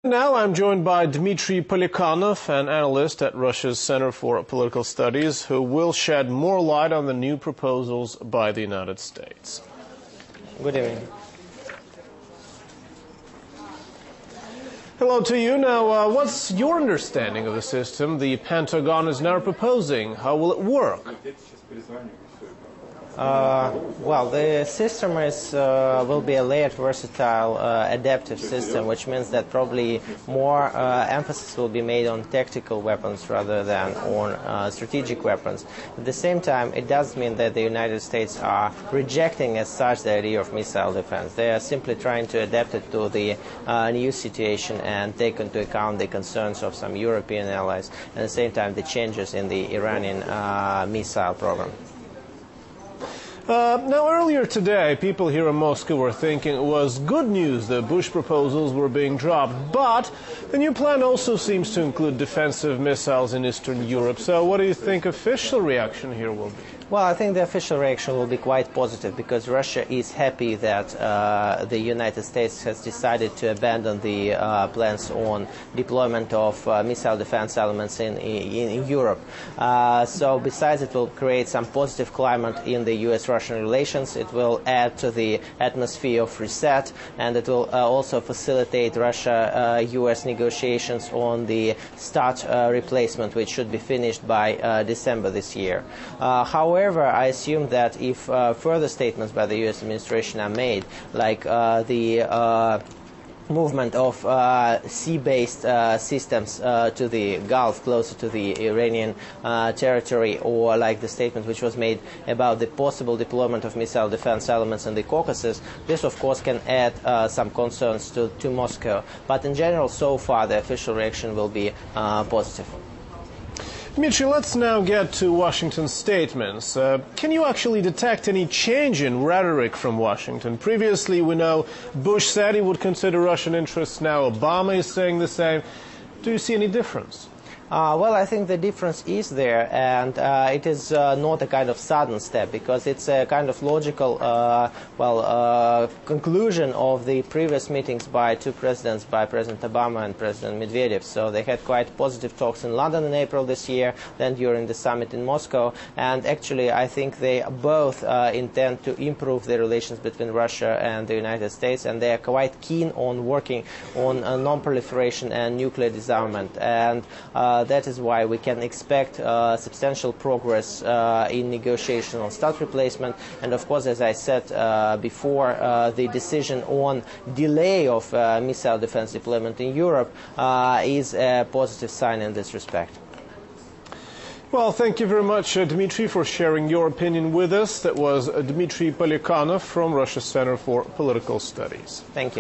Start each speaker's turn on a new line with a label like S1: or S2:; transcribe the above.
S1: Now I'm joined by Dmitry Polyakhanov, an analyst at Russia's Center for Political Studies, who will shed more light on the new proposals by the United States.
S2: Good evening.
S1: Hello to you. Now, what's your understanding of the system the Pentagon is now proposing? How will it work?
S2: Well, the system will be a layered, versatile, adaptive system, which means that probably more emphasis will be made on tactical weapons rather than on strategic weapons. At the same time, it does mean that the United States are rejecting as such the idea of missile defense. They are simply trying to adapt it to the new situation and take into account the concerns of some European allies, and at the same time the changes in the Iranian missile program.
S1: Now, earlier today, people here in Moscow were thinking it was good news that Bush proposals were being dropped, but the new plan also seems to include defensive missiles in Eastern Europe. So what do you think official reaction here will be?
S2: Well, I think the official reaction will be quite positive because Russia is happy that the United States has decided to abandon the plans on deployment of missile defense elements in Europe. So besides it will create some positive climate in the U.S.-Russian relations, it will add to the atmosphere of reset, and it will also facilitate Russia-U.S. negotiations on the START replacement, which should be finished by December this year. However, I assume that if further statements by the U.S. administration are made, like the movement of sea-based systems to the Gulf, closer to the Iranian territory, or like the statement which was made about the possible deployment of missile defense elements in the Caucasus, this of course can add some concerns to Moscow. But in general, so far, the official reaction will be positive.
S1: Dmitry, let's now get to Washington's statements. Can you actually detect any change in rhetoric from Washington? Previously, we know Bush said he would consider Russian interests. Now Obama is saying the same. Do you see any difference?
S2: Well, I think the difference is there, and it is not a kind of sudden step, because it's a kind of logical conclusion of the previous meetings by two presidents, by President Obama and President Medvedev. So they had quite positive talks in London in April this year, then during the summit in Moscow, and actually I think they both intend to improve the relations between Russia and the United States, and they are quite keen on working on non-proliferation and nuclear disarmament. And that is why we can expect substantial progress in negotiation on START replacement. And of course, as I said before, the decision on delay of missile defense deployment in Europe is a positive sign in this respect.
S1: Well, thank you very much, Dmitry, for sharing your opinion with us. That was Dmitry Polyakhanov from Russia's Center for Political Studies.
S2: Thank you.